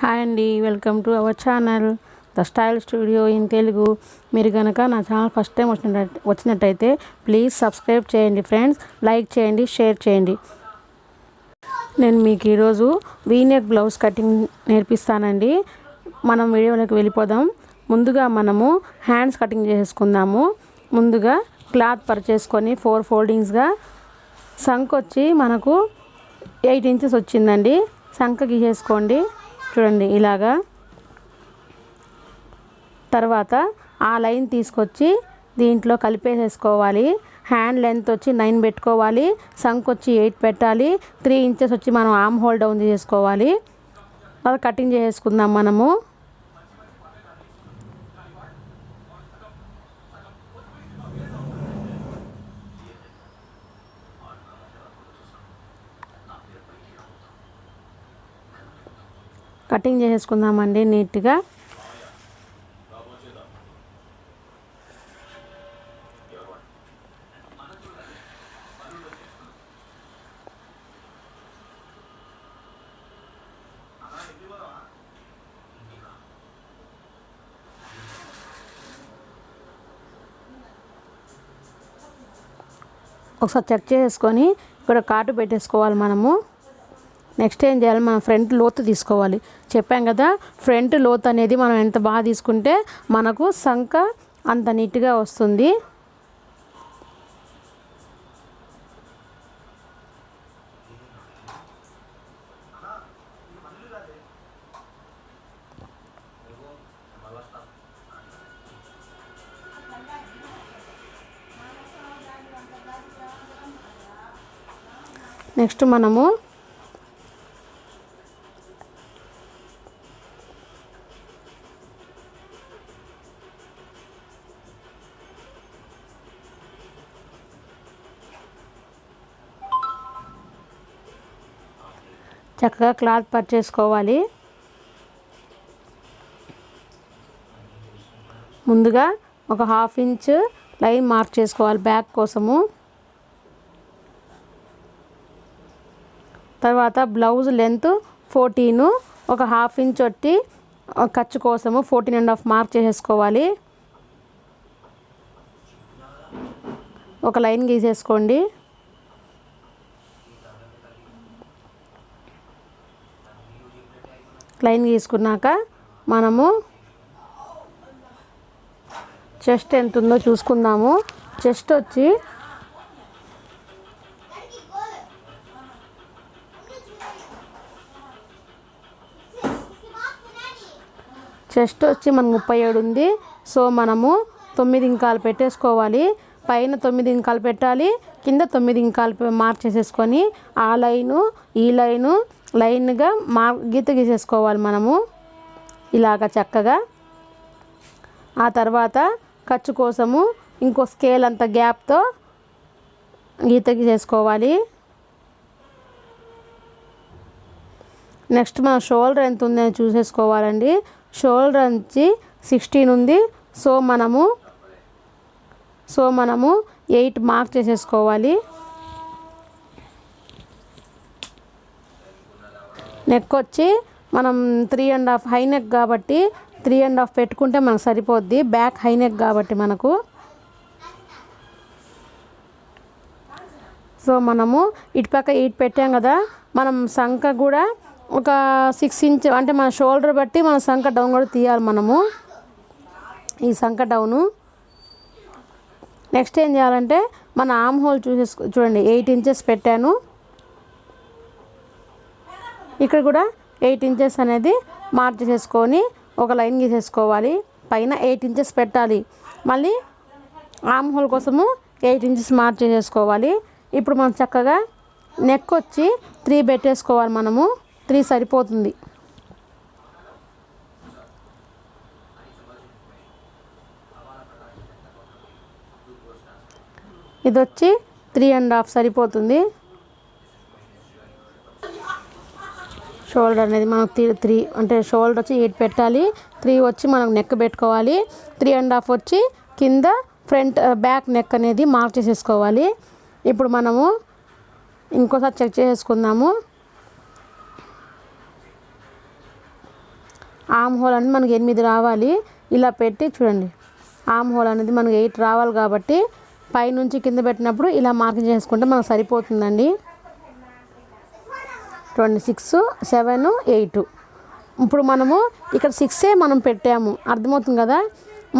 Hi అండి, welcome to our channel the style studio in Telugu. మీరు కనుక నా ఛానల్ ఫస్ట్ టైం వచ్చినట్టయితే ప్లీజ్ సబ్స్క్రైబ్ చేయండి ఫ్రెండ్స్, లైక్ చేయండి, షేర్ చేయండి. నేను మీకు ఈరోజు వీనెక్ బ్లౌజ్ కటింగ్ నేర్పిస్తానండి. మనం వీడియోలోకి వెళ్ళిపోదాం. ముందుగా మనము హ్యాండ్స్ కటింగ్ చేసుకుందాము. ముందుగా క్లాత్ పర్చేసుకొని 4 ఫోల్డింగ్స్గా సంక్ వచ్చి మనకు 8 ఇంచెస్ వచ్చిందండి. సంక గీసేసుకోండి, చూడండి ఇలాగా. తర్వాత ఆ లైన్ తీసుకొచ్చి దీంట్లో కలిపేసేసుకోవాలి. హ్యాండ్ లెంత్ వచ్చి 9 పెట్టుకోవాలి, సంక్ వచ్చి 8 పెట్టాలి. 3 ఇంచెస్ వచ్చి మనం ఆర్మ్ హోల్ డౌన్ చేసుకోవాలి. అది కటింగ్ చేసుకుందాం మనము. కటింగ్ చేసుకుందామండి నీట్గా. ఒకసారి చెక్ చేసుకొని ఇక్కడ కాటు పెట్టేసుకోవాలి మనము. నెక్స్ట్ ఏం చేయాలి, మనం ఫ్రంట్ లోతు తీసుకోవాలి. చెప్పాం కదా, ఫ్రంట్ లోతు అనేది మనం ఎంత బాగా తీసుకుంటే మనకు సంక అంత నీట్గా వస్తుంది. నెక్స్ట్ మనము చక్కగా క్లాత్ పర్చేసుకోవాలి. ముందుగా ఒక 1/2 ఇంచ్ లైన్ మార్క్ చేసుకోవాలి బ్యాక్ కోసము. తర్వాత బ్లౌజ్ లెంత్ 14, ఒక 1/2 ఇంచ్ వచ్చి ఖర్చు కోసము 14.5 మార్క్ చేసేసుకోవాలి. ఒక లైన్ గీసేసుకోండి. లైన్ గీసుకున్నాక మనము చెస్ట్ ఎంత ఉందో చూసుకుందాము. చెస్ట్ వచ్చి మనకు 37 ఉంది. సో మనము 9 ఇంకాలు పెట్టేసుకోవాలి. పైన 9 ఇంకాలు పెట్టాలి, కింద 9 ఇంకాలు మార్క్ చేసేసుకొని ఆ లైను ఈ లైన్గా గీత గీసేసుకోవాలి మనము ఇలాగ చక్కగా. ఆ తర్వాత ఖర్చు కోసము ఇంకో స్కేల్ అంత గ్యాప్తో గీత గీసేసుకోవాలి. నెక్స్ట్ మన షోల్డర్ ఎంత ఉందని చూసేసుకోవాలండి. షోల్డర్ వచ్చి 16 ఉంది. సో మనము 8 మార్క్ చేసేసుకోవాలి. నెక్ వచ్చి మనం 3.5 హై నెక్ కాబట్టి 3.5 పెట్టుకుంటే మనకు సరిపోద్ది. బ్యాక్ హై నెక్ కాబట్టి మనకు. సో మనము ఇటుపక్క 8 పెట్టాం కదా, మనం సంక కూడా ఒక 6 ఇంచ్ అంటే మన షోల్డర్ బట్టి మన సంక డౌన్ కూడా తీయాలి మనము, ఈ సంక డౌను. నెక్స్ట్ ఏం చేయాలంటే మన ఆర్మ్ హోల్ చూడండి 8 ఇంచెస్ పెట్టాను. ఇక్కడ కూడా 8 ఇంచెస్ అనేది మార్క్ చేసేసుకొని ఒక లైన్ గీసేసుకోవాలి. పైన 8 ఇంచెస్ పెట్టాలి. మళ్ళీ ఆర్మ్ హోల్ కోసము 8 ఇంచెస్ మార్క్ చేసేసుకోవాలి. ఇప్పుడు మనం చక్కగా నెక్ వచ్చి 3 పెట్టేసుకోవాలి మనము. 3 సరిపోతుంది. ఇది వచ్చి 3.5 సరిపోతుంది. షోల్డర్ అనేది మనకు 3 అంటే షోల్డర్ వచ్చి 8 పెట్టాలి. 3 వచ్చి మనం నెక్ పెట్టుకోవాలి. 3.5 వచ్చి కింద ఫ్రంట్ బ్యాక్ నెక్ అనేది మార్క్ చేసేసుకోవాలి. ఇప్పుడు మనము ఇంకోసారి చెక్ చేసుకుందాము. ఆమ్ హోల్ అనేది మనకి 8 రావాలి. ఇలా పెట్టి చూడండి, ఆమ్ హోల్ అనేది మనకి 8 రావాలి కాబట్టి పైనుంచి కింద పెట్టినప్పుడు ఇలా మార్కింగ్ చేసుకుంటే మనకు సరిపోతుందండి. 26, 7, 8. ఇప్పుడు మనము ఇక్కడ 6 మనం పెట్టాము, అర్థమవుతుంది కదా.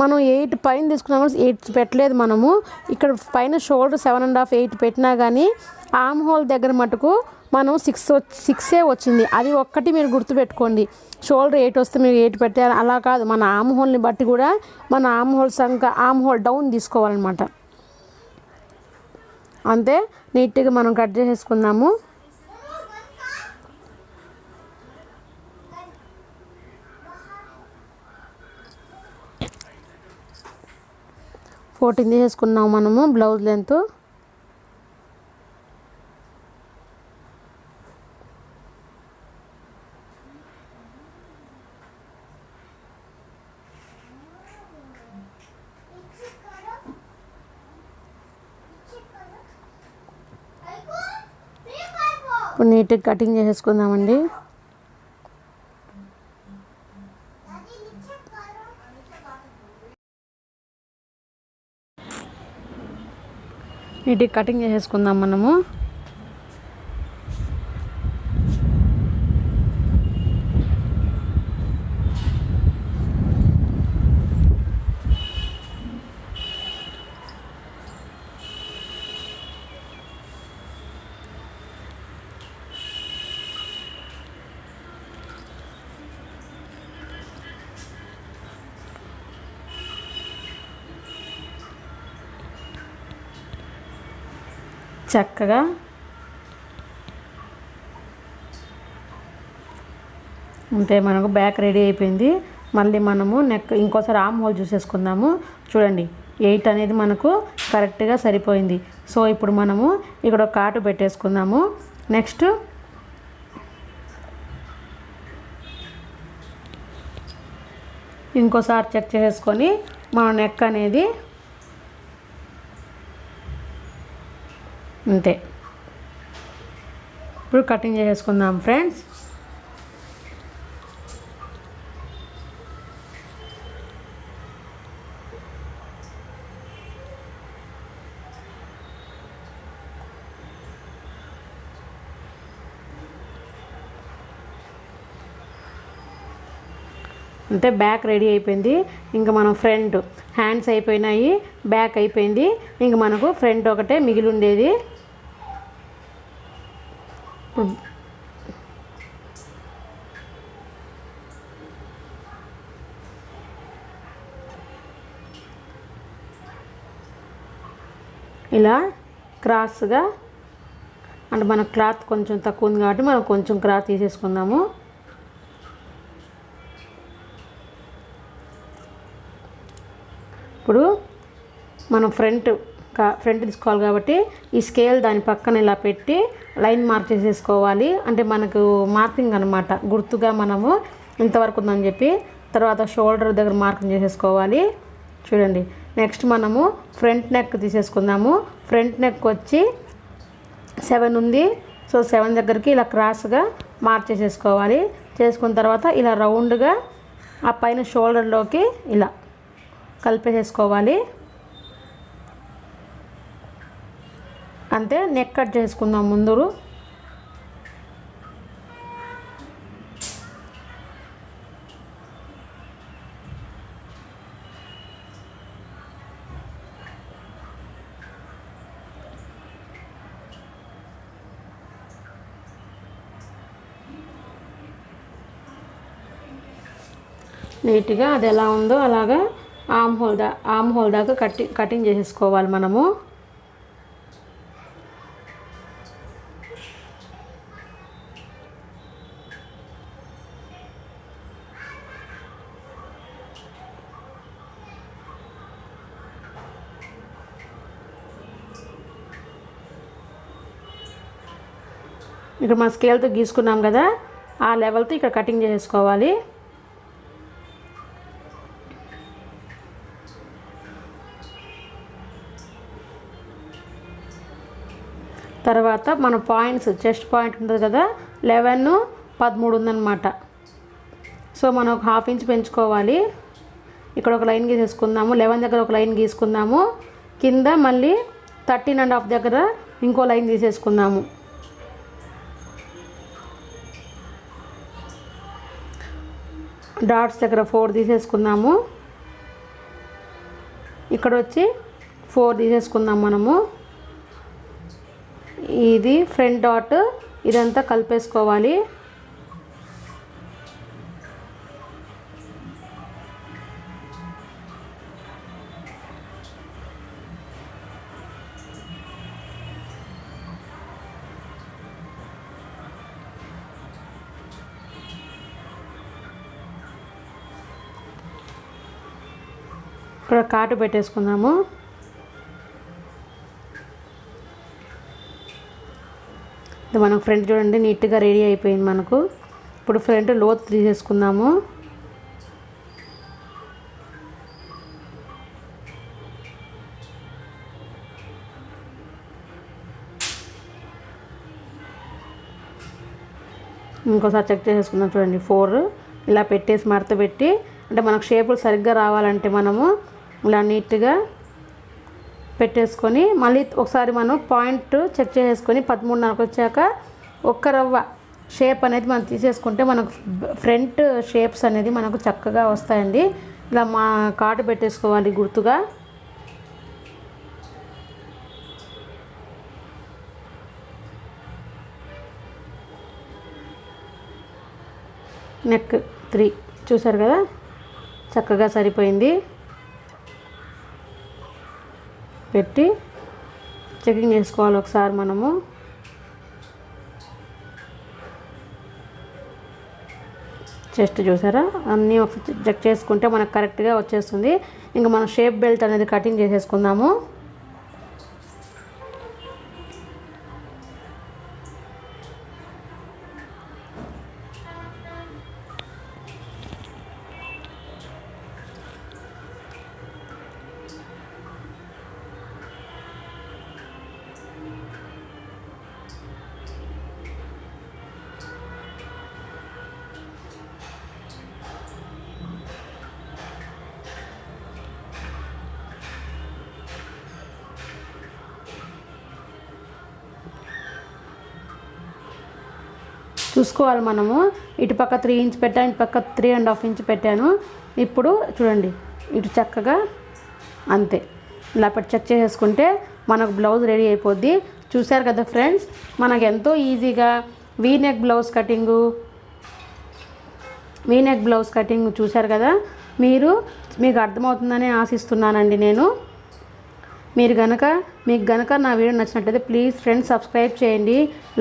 మనం 8 పైన తీసుకున్నాము, 8 పెట్టలేదు మనము. ఇక్కడ పైన షోల్డర్ 7.5, 8 పెట్టినా కానీ ఆమ్ హోల్ దగ్గర మటుకు మనం 6 వచ్చింది. అది ఒక్కటి మీరు గుర్తుపెట్టుకోండి. షోల్డర్ 8 వస్తే మీరు 8 పెట్టారు అలా కాదు. మన ఆమ్ హోల్ని బట్టి కూడా మన arm hole arm hole down తీసుకోవాలన్నమాట. అంతే, నీట్గా మనం కట్ చేసేసుకుందాము. ఫోర్టీన్ తీసేసుకున్నాము మనము బ్లౌజ్ లెంత్. ఇప్పుడు నీట్గా కటింగ్ చేసేసుకుందామండి. నీట్గా కటింగ్ చేసేసుకుందాం మనము. చక్కగా అంతే, మనకు బ్యాక్ రెడీ అయిపోయింది. మళ్ళీ మనము నెక్ ఇంకోసారి ఆమ్ హోల్ చూసేసుకుందాము. చూడండి, 8 అనేది మనకు కరెక్ట్గా సరిపోయింది. సో ఇప్పుడు మనము ఇక్కడ ఒక కాటు పెట్టేసుకుందాము. నెక్స్ట్ ఇంకోసారి చెక్ చేసుకొని మన నెక్ అనేది అంతే. ఇప్పుడు కటింగ్ చేసుకుందాం ఫ్రెండ్స్. అంటే బ్యాక్ రెడీ అయిపోయింది. ఇంకా మనం ఫ్రంట్ హ్యాండ్స్ అయిపోయినాయి, బ్యాక్ అయిపోయింది. ఇంక మనకు ఫ్రంట్ ఒకటే మిగిలి ఉండేది. ఇలా క్రాస్గా, అంటే మన క్లాత్ కొంచెం తక్కువ ఉంది కాబట్టి మనం కొంచెం క్లాత్ తీసేసుకుందాము. ఇప్పుడు మనం ఫ్రంట్ తీసుకోవాలి కాబట్టి ఈ స్కేల్ దాని పక్కన ఇలా పెట్టి లైన్ మార్క్ చేసేసుకోవాలి. అంటే మనకు మార్కింగ్ అనమాట, గుర్తుగా మనము ఇంతవరకు ఉందని చెప్పి. తర్వాత షోల్డర్ దగ్గర మార్కింగ్ చేసేసుకోవాలి. చూడండి, నెక్స్ట్ మనము ఫ్రంట్ నెక్ తీసేసుకుందాము. ఫ్రంట్ నెక్ వచ్చి 7 ఉంది. సో 7 దగ్గరికి ఇలా క్రాస్గా మార్క్ చేసేసుకోవాలి. చేసుకున్న తర్వాత ఇలా రౌండ్గా ఆ పైన షోల్డర్లోకి ఇలా కలిపేసేసుకోవాలి. అంతే, నెక్ కట్ చేసుకుందాం ముందు. నీట్గా అది ఎలా ఉందో అలాగా ఆమ్ హోల్ దాకా కటింగ్ చేసేసుకోవాలి మనము. ఇక్కడ మన స్కేల్తో గీసుకున్నాం కదా, ఆ లెవెల్తో ఇక్కడ కటింగ్ చేసుకోవాలి. తర్వాత మన పాయింట్స్, చెస్ట్ పాయింట్ ఉంటుంది కదా, 11, 13 ఉందన్నమాట. సో మనం ఒక 1/2 ఇంచ్ పెంచుకోవాలి. ఇక్కడ ఒక లైన్ గీసేసుకుందాము. 11 దగ్గర ఒక లైన్ గీసుకుందాము. కింద మళ్ళీ 13.5 దగ్గర ఇంకో లైన్ తీసేసుకుందాము. డాట్స్ దగ్గర 4 తీసేసుకుందాము. ఇక్కడ వచ్చి 4 తీసేసుకుందాం మనము. ఇది ఫ్రంట్ డాట్, ఇదంతా కలిపేసుకోవాలి. ఇక్కడ కాటు పెట్టేసుకుందాము. ఇది మనకు ఫ్రంట్ చూడండి నీట్గా రెడీ అయిపోయింది మనకు. ఇప్పుడు ఫ్రంట్ లోతు తీసేసుకుందాము. ఇంకోసారి చెక్ చేసేసుకుందాం. చూడండి 4 ఇలా పెట్టేసి మడత పెట్టి, అంటే మనకు షేపులు సరిగ్గా రావాలంటే మనము ఇలా నీట్గా పెట్టేసుకొని మళ్ళీ ఒకసారి మనం పాయింట్ చెక్ చేసేసుకొని 13.5 వచ్చాక ఒక్క రవ్వ షేప్ అనేది మనం తీసేసుకుంటే మనకు ఫ్రంట్ షేప్స్ అనేది మనకు చక్కగా వస్తాయండి. ఇలా మా కాటు పెట్టేసుకోవాలి గుర్తుగా. నెక్ 3 చూసారు కదా, చక్కగా సరిపోయింది. పెట్టి చెకింగ్ చేసుకోవాలి ఒకసారి మనము. చెస్ట్ చూసారా, అన్నీ ఒకసారి చెక్ చేసుకుంటే మనకు కరెక్ట్గా వచ్చేస్తుంది. ఇంకా మనం షేప్ బెల్ట్ అనేది కటింగ్ చేసేసుకుందాము. చూసుకోవాలి మనము. ఇటు పక్క 3 ఇంచ్ పెట్టాను, ఇటు పక్క 3.5 ఇంచ్ పెట్టాను. ఇప్పుడు చూడండి ఇటు చక్కగా అంతే ఇలా పెట్టి చెక్ చేసేసుకుంటే మనకు బ్లౌజ్ రెడీ అయిపోద్ది. చూశారు కదా ఫ్రెండ్స్, మనకు ఎంతో ఈజీగా వీ నెక్ బ్లౌజ్ కటింగ్ చూశారు కదా. మీకు అర్థమవుతుందని ఆశిస్తున్నానండి నేను. మీకు గనక నా వీడియో నచ్చినట్లయితే ప్లీజ్ ఫ్రెండ్స్ సబ్స్క్రైబ్ చేయండి,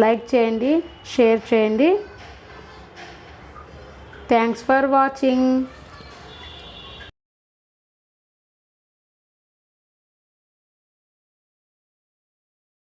లైక్ చేయండి, షేర్ చేయండి. Thanks for watching.